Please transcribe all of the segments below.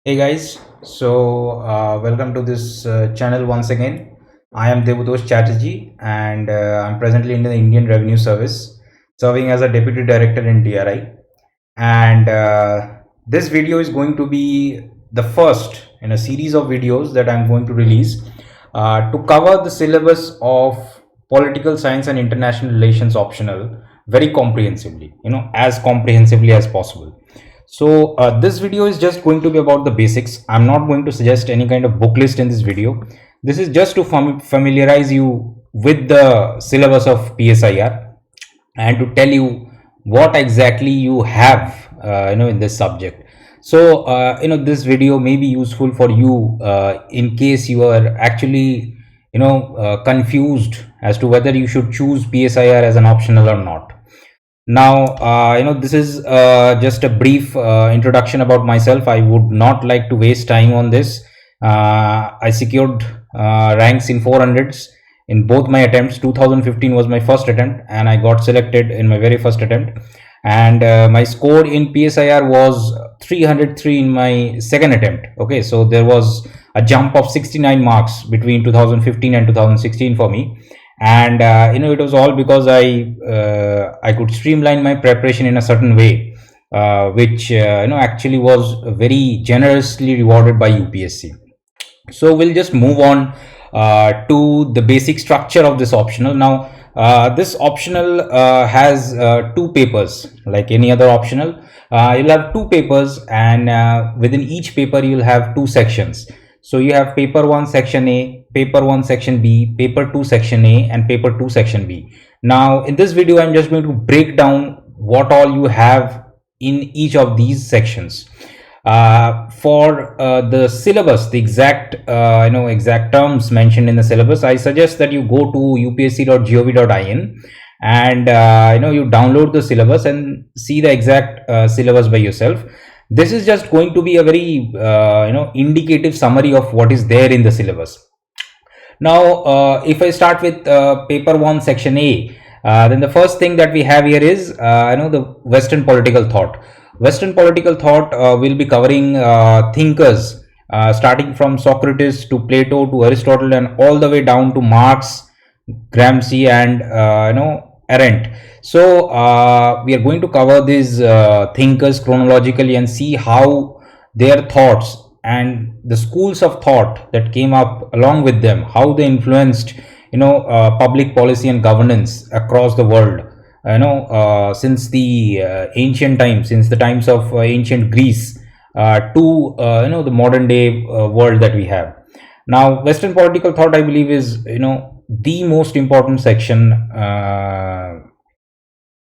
Hey guys, welcome to this channel once again. I am Devutosh Chatterjee and I'm presently in the Indian Revenue Service, serving as a Deputy Director in DRI. And this video is going to be the first in a series of videos that I'm going to release to cover the syllabus of Political Science and International Relations optional very comprehensively, as comprehensively as possible. So this video is just going to be about the basics. I'm not going to suggest any kind of book list in this video. This is just to familiarize you with the syllabus of PSIR and to tell you what exactly you have in this subject. So this video may be useful for you in case you are actually confused as to whether you should choose PSIR as an optional or not. Now, this is just a brief introduction about myself. I would not like to waste time on this. I secured ranks in 400s in both my attempts. 2015 was my first attempt, and I got selected in my very first attempt. And my score in PSIR was 303 in my second attempt. Okay, so there was a jump of 69 marks between 2015 and 2016 for me. And it was all because I could streamline my preparation in a certain way, which actually was very generously rewarded by UPSC. So we'll just move on to the basic structure of this optional. Now this optional has two papers like any other optional. You'll have two papers, and within each paper you'll have two sections. So you have paper 1 section A, paper 1 section B, paper 2 section A, and paper 2 section B. Now in this video I'm just going to break down what all you have in each of these sections. For the syllabus, the exact exact terms mentioned in the syllabus, I suggest that you go to upsc.gov.in and you download the syllabus and see the exact syllabus by yourself. This is just going to be a very indicative summary of what is there in the syllabus. Now if I start with paper 1 section A, then the first thing that we have here is the Western political thought. Western political thought will be covering thinkers starting from Socrates to Plato to Aristotle and all the way down to Marx, Gramsci, and Arendt. So we are going to cover these thinkers chronologically and see how their thoughts and the schools of thought that came up along with them, how they influenced public policy and governance across the world, since the ancient times, since the times of ancient Greece to the modern day world that we have. Now Western political thought, I believe, is the most important section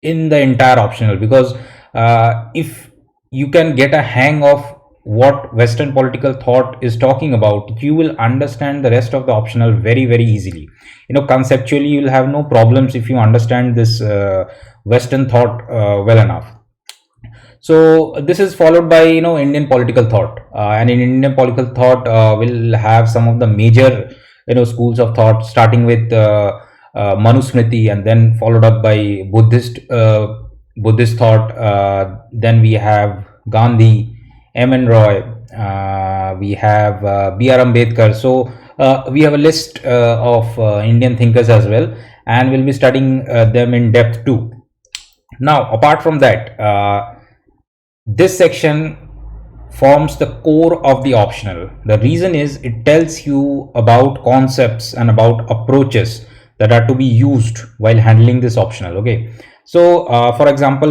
in the entire optional, because if you can get a hang of what Western political thought is talking about, you will understand the rest of the optional very easily. Conceptually you will have no problems if you understand this Western thought well enough. So this is followed by Indian political thought, and in Indian political thought we'll have some of the major schools of thought, starting with Manusmriti, and then followed up by Buddhist thought. Then we have Gandhi, M.N. Roy, we have B.R. Ambedkar. So we have a list of Indian thinkers as well, and we'll be studying them in depth too. Now apart from that, this section forms the core of the optional. The reason is it tells you about concepts and about approaches that are to be used while handling this optional. Okay, so for example,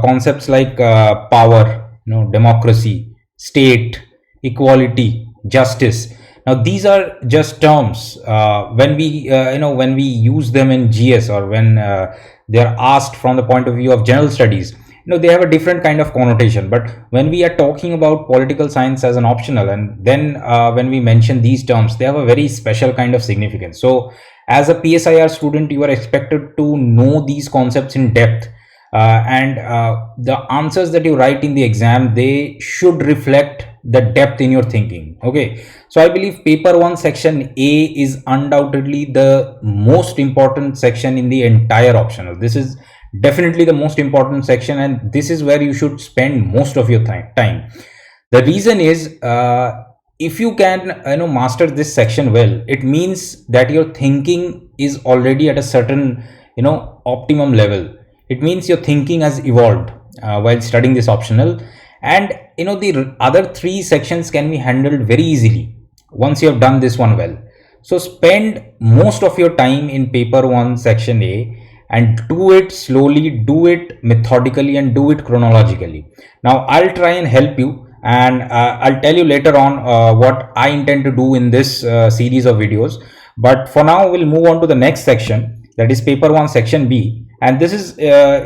concepts like power, democracy, state, equality, justice. Now these are just terms. When we use them in GS, or when they are asked from the point of view of general studies, they have a different kind of connotation. But when we are talking about political science as an optional, and then when we mention these terms, they have a very special kind of significance. So as a PSIR student, you are expected to know these concepts in depth, and the answers that you write in the exam, they should reflect the depth in your thinking. Okay, so I believe paper 1 section A is undoubtedly the most important section in the entire optional. This is definitely the most important section, and this is where you should spend most of your time. The reason is, if you can master this section well, it means that your thinking is already at a certain optimum level. It means your thinking has evolved while studying this optional, and the other three sections can be handled very easily once you have done this one well. So spend most of your time in paper 1 section A and do it slowly, do it methodically, and do it chronologically. Now I'll try and help you, and I'll tell you later on what I intend to do in this series of videos. But for now, we'll move on to the next section, that is paper 1 section B. And this is there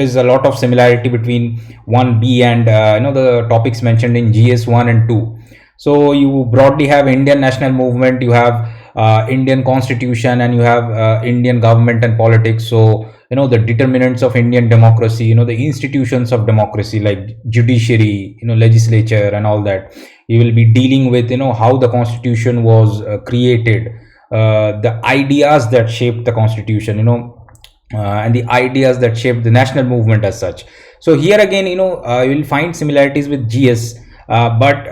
is a lot of similarity between 1B and the topics mentioned in GS 1 and 2. So you broadly have Indian national movement, you have Indian constitution, and you have Indian government and politics. So the determinants of Indian democracy, the institutions of democracy like judiciary, legislature, and all that. You will be dealing with how the constitution was created, the ideas that shaped the constitution, and the ideas that shaped the national movement as such. So here again, you will find similarities with GS, but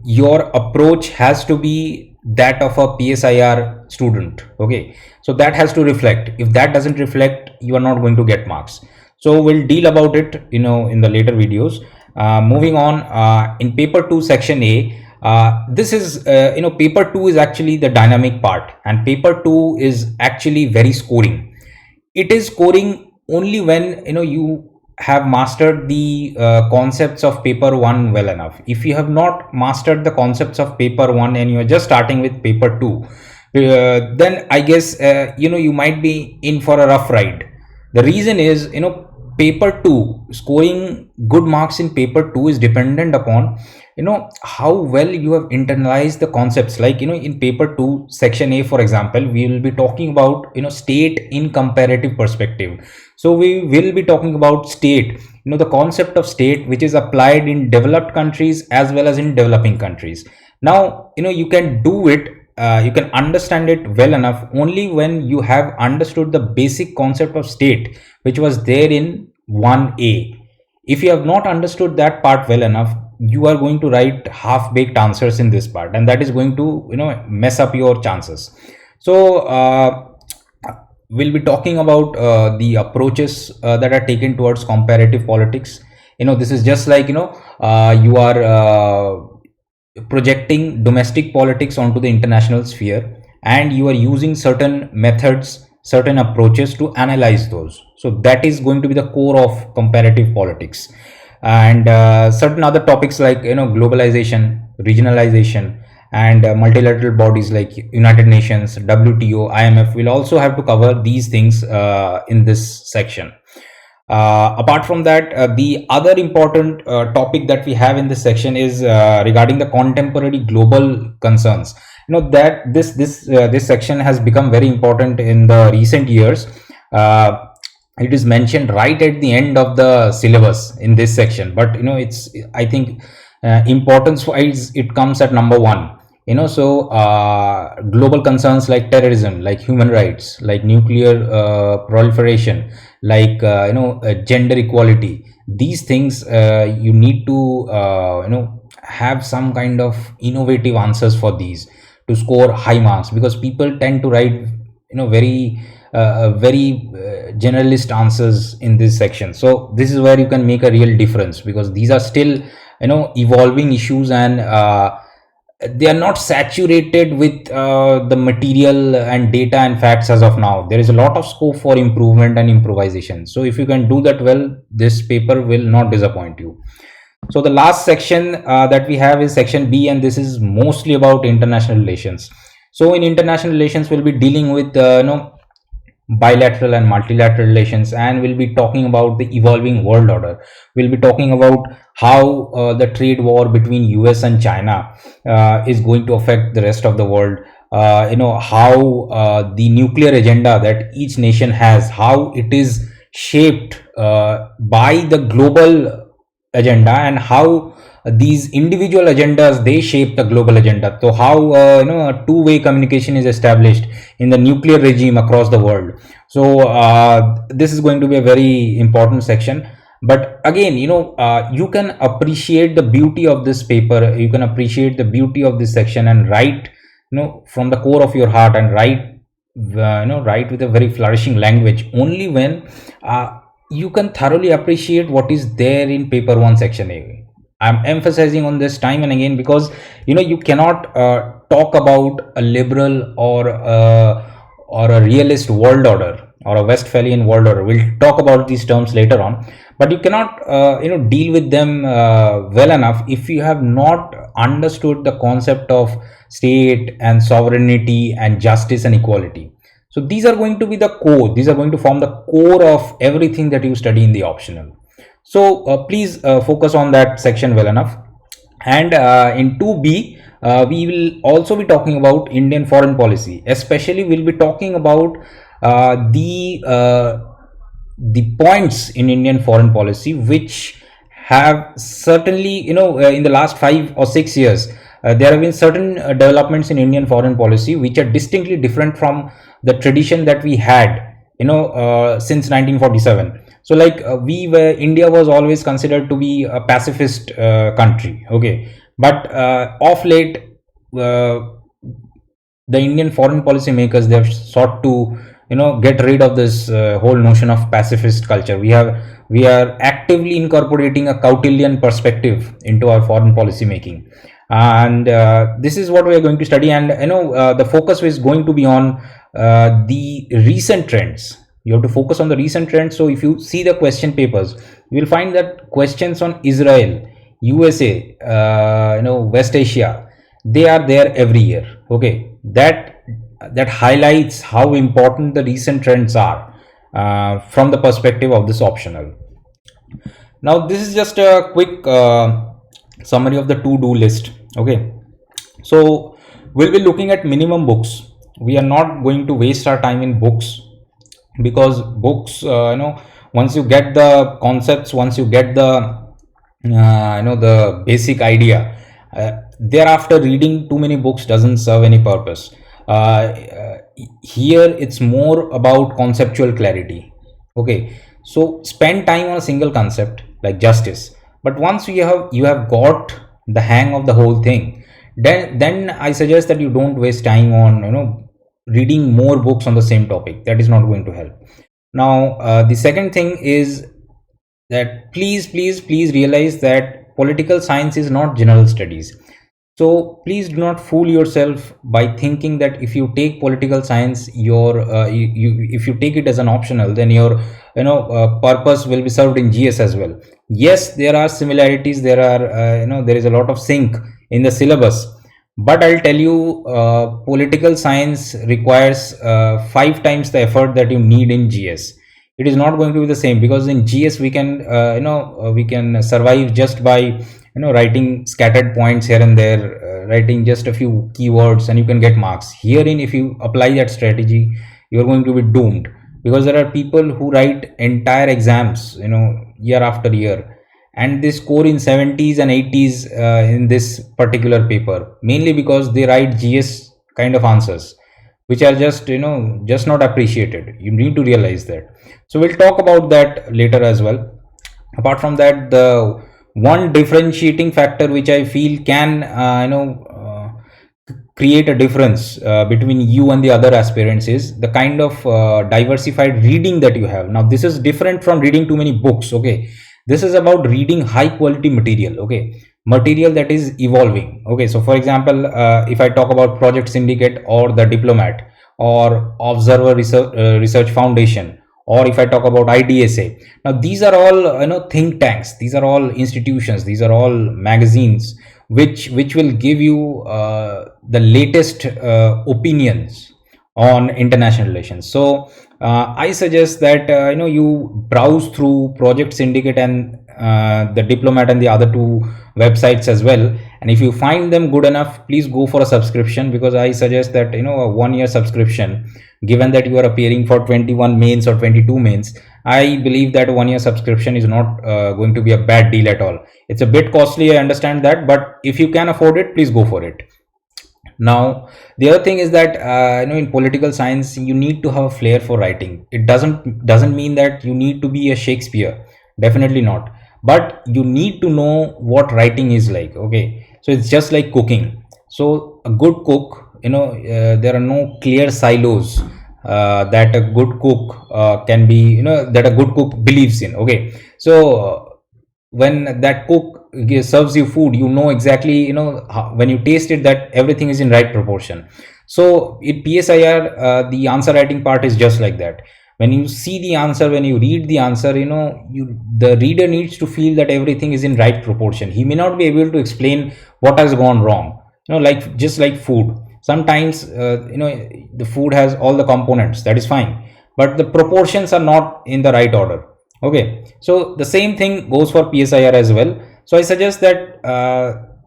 your approach has to be that of a PSIR student. Okay, so that has to reflect. If that doesn't reflect, you are not going to get marks. So we'll deal about it in the later videos. Moving on, in paper 2 section A, this is paper 2 is actually the dynamic part, and paper 2 is actually very scoring. It is scoring only when you have mastered the concepts of paper 1 well enough. If you have not mastered the concepts of paper 1 and you are just starting with paper 2, then I guess you might be in for a rough ride. The reason is, paper 2, scoring good marks in paper 2 is dependent upon how well you have internalized the concepts. Like in paper 2 section A, for example, we will be talking about state in comparative perspective. So we will be talking about state, the concept of state, which is applied in developed countries as well as in developing countries. Now you can do it, you can understand it well enough only when you have understood the basic concept of state, which was there in 1A. If you have not understood that part well enough, you are going to write half-baked answers in this part, and that is going to mess up your chances. So we'll be talking about the approaches that are taken towards comparative politics. This is just like you are projecting domestic politics onto the international sphere, and you are using certain methods, certain approaches to analyze those. So that is going to be the core of comparative politics. And certain other topics like globalization, regionalization, and multilateral bodies like United Nations, WTO, IMF will also have to cover these things in this section. Apart from that, the other important topic that we have in this section is regarding the contemporary global concerns. That this section has become very important in the recent years. It is mentioned right at the end of the syllabus in this section, but it's, I think, importance wise, it comes at number 1. So global concerns like terrorism, like human rights, like nuclear proliferation, like gender equality, these things you need to have some kind of innovative answers for these to score high marks, because people tend to write very generalist answers in this section. So this is where you can make a real difference, because these are still evolving issues, and they are not saturated with the material and data and facts as of now. There is a lot of scope for improvement and improvisation. So if you can do that well, this paper will not disappoint you. So the last section that we have is section B, and this is mostly about international relations. So in international relations, we'll be dealing with bilateral and multilateral relations, and we'll be talking about the evolving world order. We'll be talking about how the trade war between US and China is going to affect the rest of the world. How the nuclear agenda that each nation has, how it is shaped by the global agenda, and how these individual agendas, they shape the global agenda. So how a two-way communication is established in the nuclear regime across the world. So this is going to be a very important section. But again, you can appreciate the beauty of this paper, you can appreciate the beauty of this section and write, from the core of your heart, and write with a very flourishing language only when you can thoroughly appreciate what is there in paper 1 section A. I'm emphasizing on this time and again because you cannot talk about a liberal or a realist world order or a Westphalian world order. We'll talk about these terms later on, but you cannot deal with them well enough if you have not understood the concept of state and sovereignty and justice and equality. So these are going to be the core. These are going to form the core of everything that you study in the optional. So please focus on that section well enough. And in 2B, we will also be talking about Indian foreign policy. Especially, we'll be talking about the points in Indian foreign policy which have certainly, in the last 5 or 6 years, there have been certain developments in Indian foreign policy which are distinctly different from the tradition that we had, since 1947. So like India was always considered to be a pacifist country, okay, but of late, the Indian foreign policy makers, they have sought to get rid of this whole notion of pacifist culture. We are actively incorporating a Kautilyan perspective into our foreign policy making, and this is what we are going to study. And the focus is going to be on the recent trends. You have to focus on the recent trends. So if you see the question papers, you will find that questions on Israel, USA, West Asia, they are there every year. Okay, that highlights how important the recent trends are from the perspective of this optional. Now this is just a quick summary of the to-do list. Okay, so we'll be looking at minimum books. We are not going to waste our time in books, because books, once you get the concepts, once you get the basic idea, thereafter reading too many books doesn't serve any purpose. Here it's more about conceptual clarity. Okay, so spend time on a single concept like justice, but once you have got the hang of the whole thing, then I suggest that you don't waste time on reading more books on the same topic. That is not going to help. Now the second thing is that please realize that political science is not general studies. So please do not fool yourself by thinking that if you take political science, if you take it as an optional, then your purpose will be served in GS as well. Yes, there are similarities. There are there is a lot of sync in the syllabus, but I'll tell you, political science requires 5 times the effort that you need in GS. It is not going to be the same, because in GS we can we can survive just by writing scattered points here and there, writing just a few keywords, and you can get marks. Herein, if you apply that strategy, you are going to be doomed, because there are people who write entire exams year after year, and they score in 70s and 80s in this particular paper, mainly because they write GS kind of answers which are just just not appreciated. You need to realize that. So we'll talk about that later as well. Apart from that, the one differentiating factor which I feel can create a difference between you and the other aspirants is the kind of diversified reading that you have. Now this is different from reading too many books. Okay, this is about reading high quality material. Okay, material that is evolving. Okay, so for example, if I talk about Project Syndicate or The Diplomat or Observer Research Foundation, or if I talk about IDSA, now these are all think tanks, these are all institutions, these are all magazines which will give you the latest opinions on international relations. So I suggest that you browse through Project Syndicate and The Diplomat and the other 2 websites as well, and if you find them good enough, please go for a subscription, because I suggest that a 1-year subscription, given that you are appearing for 21 mains or 22 mains, I believe that 1-year subscription is not going to be a bad deal at all. It's a bit costly, I understand that, but if you can afford it, please go for it. Now the other thing is that in political science you need to have a flair for writing. It doesn't mean that you need to be a Shakespeare. Definitely not. But you need to know what writing is like. Okay, so it's just like cooking. So a good cook, there are no clear silos that a good cook can be, that a good cook believes in. Okay, so when that cook serves you food, you know exactly, when you taste it, that everything is in right proportion. So in PSIR, the answer writing part is just like that. When you see the answer, when you read the answer, the reader needs to feel that everything is in right proportion. He may not be able to explain what has gone wrong, like just like food. Sometimes the food has all the components, that is fine, but the proportions are not in the right order. Okay, so the same thing goes for PSIR as well. So I suggest that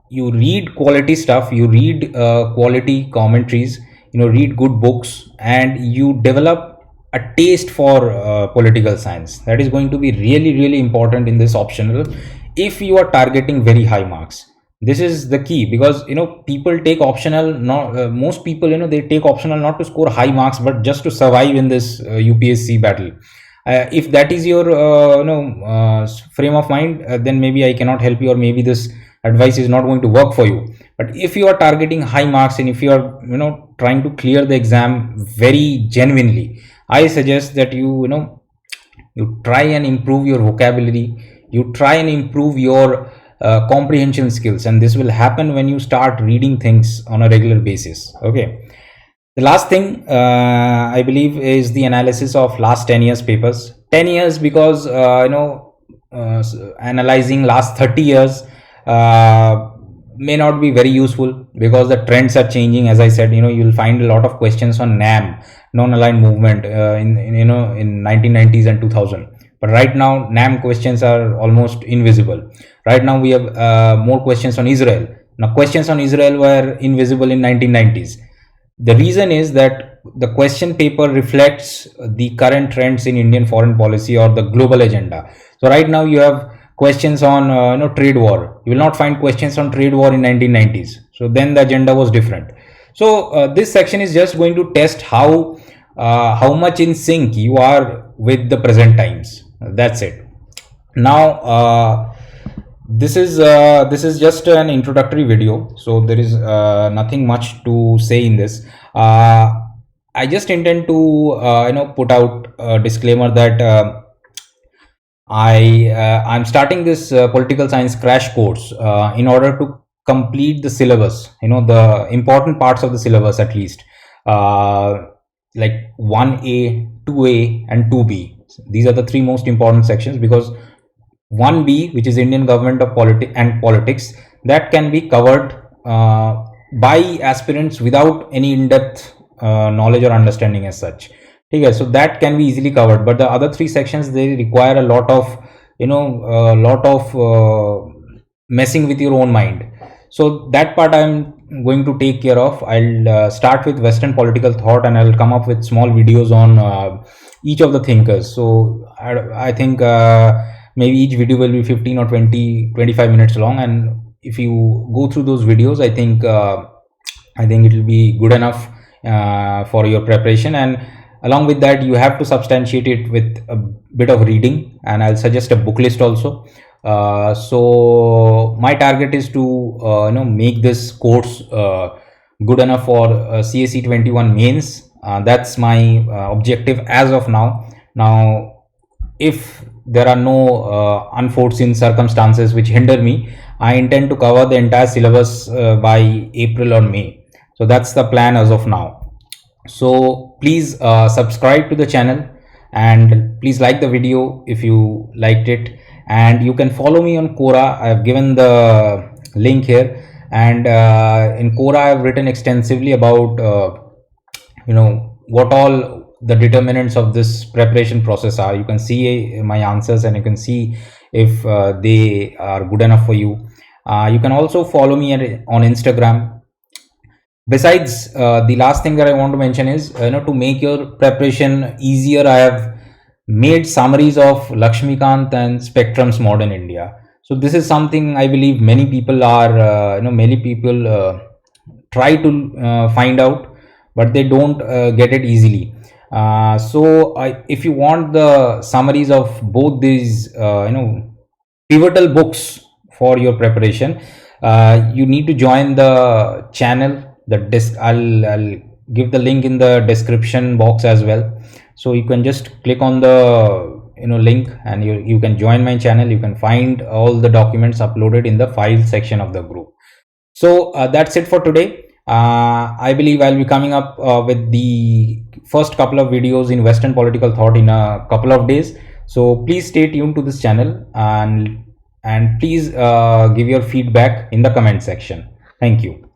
you read quality stuff, you read quality commentaries, read good books, and you develop a taste for political science. That is going to be really, really important in this optional if you are targeting very high marks. This is the key, because people take optional, not most people, they take optional not to score high marks, but just to survive in this UPSC battle. If that is your frame of mind, then maybe I cannot help you, or maybe this advice is not going to work for you. But if you are targeting high marks, and if you are trying to clear the exam very genuinely, I suggest that you try and improve your vocabulary, you try and improve your comprehension skills, and this will happen when you start reading things on a regular basis. Okay, the last thing, I believe, is the analysis of last 10 years papers. 10 years, because analyzing last 30 years may not be very useful, because the trends are changing. As I said, you'll find a lot of questions on NAM, non-aligned movement, in 1990s and 2000. But right now, NAM questions are almost invisible. Right now, we have more questions on Israel. Now, questions on Israel were invisible in 1990s. The reason is that the question paper reflects the current trends in Indian foreign policy or the global agenda. So right now you have questions on trade war. You will not find questions on trade war in 1990s. So then the agenda was different. So this section is just going to test how much in sync you are with the present times. That's it. Now this is just an introductory video, so there is nothing much to say in this. I just intend to put out a disclaimer that I'm starting this political science crash course in order to complete the syllabus, the important parts of the syllabus, at least like 1A, 2A and 2B. These are the three most important sections, because 1B, which is Indian government of politics, that can be covered by aspirants without any in-depth knowledge or understanding as such. Okay, so that can be easily covered, but the other three sections, they require a lot of messing with your own mind. So that part I'm going to take care of. I'll start with Western political thought, and I'll come up with small videos on each of the thinkers. So I think maybe each video will be 15 or 25 minutes long, and if you go through those videos, I think it will be good enough for your preparation. And along with that, you have to substantiate it with a bit of reading, and I'll suggest a book list also. So my target is to make this course good enough for CSE 21 mains. That's my objective as of now. Now, if there are no unforeseen circumstances which hinder me, I intend to cover the entire syllabus by April or May. So that's the plan as of now. So please subscribe to the channel, and please like the video if you liked it, and you can follow me on Quora. I have given the link here, and in Quora I have written extensively about what all the determinants of this preparation process are. You can see my answers, and you can see if they are good enough for you. You can also follow me on Instagram. Besides, the last thing that I want to mention is, to make your preparation easier, I have made summaries of Lakshmikant and Spectrum's Modern India. So this is something I believe many people are, many people try to find out, but they don't get it easily. If you want the summaries of both these, pivotal books for your preparation, you need to join the channel. I'll give the link in the description box as well. So you can just click on the link, and you can join my channel. You can find all the documents uploaded in the file section of the group. So that's it for today. I believe I'll be coming up with the first couple of videos in Western political thought in a couple of days. So please stay tuned to this channel, and please give your feedback in the comment section. Thank you.